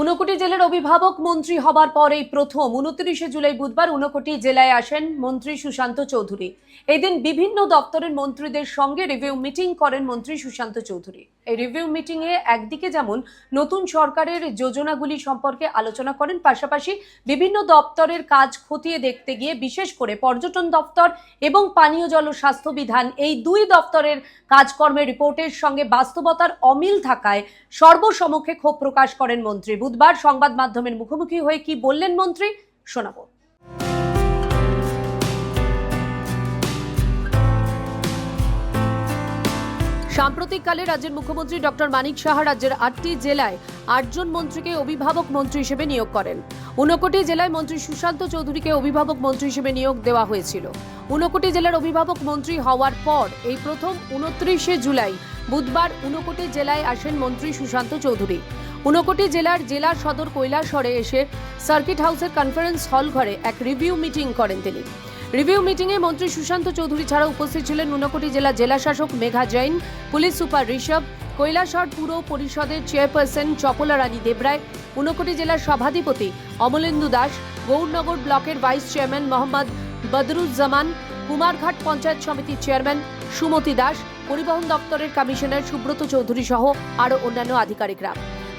ঊনকোটি জেলার অভিভাবক মন্ত্রী হবার পর এই প্রথম 29 জুলাই বুধবার ঊনকোটি জেলায় আসেন মন্ত্রী সুশান্ত চৌধুরী। এই দিন বিভিন্ন দপ্তরের মন্ত্রীদের সঙ্গে রিভিউ মিটিং করেন মন্ত্রী সুশান্ত চৌধুরী। এই রিভিউ মিটিং এ একদিকে যেমন নতুন সরকারের যোজনাগুলি সম্পর্কে আলোচনা করেন, পাশাপাশি বিভিন্ন দপ্তরের কাজ খতিয়ে দেখতে গিয়ে বিশেষ করে পর্যটন দপ্তর এবং পানীয় জল ও স্বাস্থ্য বিধান এই দুই দপ্তরের কাজকর্মের রিপোর্টের সঙ্গে বাস্তবতার অমিল থাকায় সর্বসমক্ষে ক্ষোভ প্রকাশ করেন মন্ত্রী। বুধবার সংবাদ মাধ্যমের মুখোমুখি হয়ে কি বললেন মন্ত্রী শোনাবো। সাম্প্রতিককালে রাজ্যের মুখ্যমন্ত্রী ডক্টর মানিক সাহা রাজ্যের 8টি জেলায় 8 জন মন্ত্রীকে অভিভাবক মন্ত্রী হিসেবে নিয়োগ করেন। ঊনকোটি জেলায় মন্ত্রী সুশান্ত চৌধুরীকে অভিভাবক মন্ত্রী হিসেবে নিয়োগ দেওয়া হয়েছিল। ঊনকোটি জেলার অভিভাবক মন্ত্রী হওয়ার পর এই প্রথম 29 জুলাই বুধবার ঊনকোটি জেলায় আসেন মন্ত্রী সুশান্ত চৌধুরী। ঊনকোটি জেলার জেলা সদর কৈলাসহরে এসে সার্কিট হাউসের কনফারেন্স হল ঘরে এক রিভিউ মিটিং করেন তিনি। রিভিউ মিটিংয়ে মন্ত্রী সুশান্ত চৌধুরী ছাড়া উপস্থিত ছিলেন ঊনকোটি জেলা জেলাশাসক মেঘা জৈন, পুলিশ সুপার ঋষভ, কৈলাসহর পুর পরিষদের চেয়ারপারসন চপলা রানী দেবরায়, ঊনকোটি জেলার সভাধিপতি অমলেন্দু দাস, গৌরনগর ব্লকের ভাইস চেয়ারম্যান মোহাম্মদ বদরুজ্জামান, কুমারঘাট পঞ্চায়েত সমিতির চেয়ারম্যান সুমতি দাস, পরিবহন দপ্তরের কমিশনার সুব্রত চৌধুরী সহ আরও অন্যান্য আধিকারিকরা।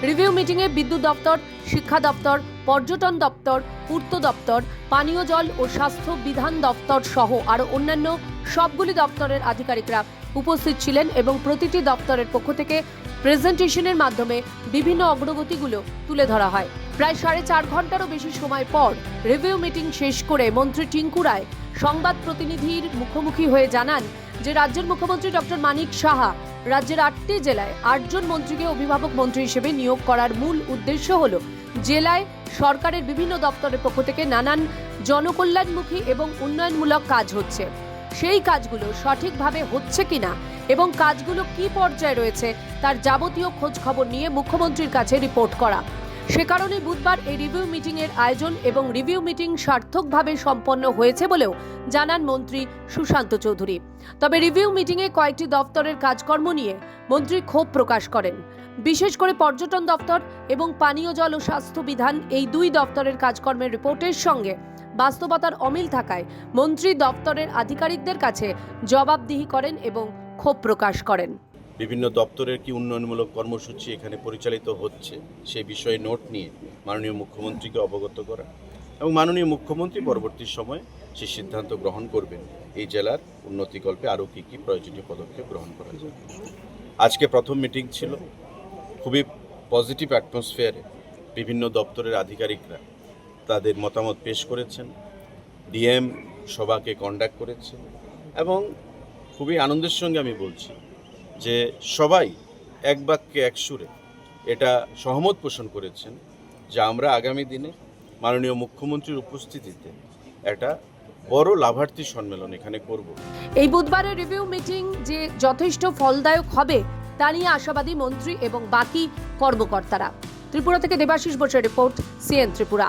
রিভিউ মিটিংয়ে বিদ্যুৎ দপ্তর, শিক্ষা দপ্তর, পর্যটন দপ্তর, পূর্ত দপ্তর, পানীয় জল ও স্বাস্থ্য বিধান দপ্তর সহ আরও অন্যান্য সবগুলি দপ্তরের আধিকারিকরা উপস্থিত ছিলেন এবং প্রতিটি দপ্তরের পক্ষ থেকে প্রেজেন্টেশনের মাধ্যমে বিভিন্ন অগ্রগতিগুলো তুলে ধরা হয়। প্রায় 4.5 ঘন্টারও বেশি সময় পর রিভিউ মিটিং শেষ করে মন্ত্রী টিঙ্কু রায় সংবাদ প্রতিনিধির মুখোমুখি হয়ে জানান যে রাজ্যের মুখ্যমন্ত্রী ডক্টর মানিক সাহা রাজ্যের 8টি জেলায় 8 জন মন্ত্রীকে অভিভাবক মন্ত্রী হিসেবে নিয়োগ করার মূল উদ্দেশ্য হল জেলায় সরকারের বিভিন্ন দপ্তরের পক্ষ থেকে নানান জনকল্যাণমুখী এবং উন্নয়নমূলক কাজ হচ্ছে, সেই কাজগুলো সঠিকভাবে হচ্ছে কিনা এবং কাজগুলো কি পর্যায়ে রয়েছে তার যাবতীয় খোঁজ খবর নিয়ে মুখ্যমন্ত্রীর কাছে রিপোর্ট করা। সে কারণে বুধবার এই রিভিউ মিটিং এর আয়োজন এবং রিভিউ মিটিং সার্থকভাবে সম্পন্ন হয়েছে বলেও জানান মন্ত্রী সুশান্ত চৌধুরী। তবে রিভিউ মিটিং এ কয়েকটি দপ্তরের কাজকর্ম নিয়ে মন্ত্রী ক্ষোভ প্রকাশ করেন। বিশেষ করে পর্যটন দপ্তর এবং পানীয় জল ও স্বাস্থ্য বিধান এই দুই দপ্তরের কাজকর্মের রিপোর্টের সঙ্গে বাস্তবতার অমিল থাকায় মন্ত্রী দপ্তরের আধিকারিকদের কাছে জবাবদিহি করেন এবং ক্ষোভ প্রকাশ করেন। বিভিন্ন দপ্তরের কি উন্নয়নমূলক কর্মসূচি এখানে পরিচালিত হচ্ছে সেই বিষয়ে নোট নিয়ে মাননীয় মুখ্যমন্ত্রীকে অবগত করা এবং মাননীয় মুখ্যমন্ত্রী পরবর্তী সময়ে সেই সিদ্ধান্ত গ্রহণ করবেন এই জেলার উন্নতিকল্পে আরও কী কী প্রয়োজনীয় পদক্ষেপ গ্রহণ করা যায়। আজকে প্রথম মিটিং ছিল, খুবই পজিটিভ অ্যাটমসফিয়ারে বিভিন্ন দপ্তরের আধিকারিকরা তাদের মতামত পেশ করেছেন, ডিএম সভাকে কন্ডাক্ট করেছেন এবং খুবই আনন্দের সঙ্গে আমি বলছি যে সবাই এক বাক্যে এক সুরে এটা সহমত পোষণ করেছেন যে আমরা আগামী দিনে মাননীয় মুখ্যমন্ত্রীর উপস্থিতিতে একটা বড় লাভার্থী সম্মেলন এখানে করব। এই বুধবারের রিভিউ মিটিং যে যথেষ্ট ফলদায়ক হবে তা নিয়ে আশাবাদী মন্ত্রী এবং বাকি কর্মকর্তারা। ত্রিপুরা থেকে দেবাশিস বোসের রিপোর্ট, সিএন ত্রিপুরা।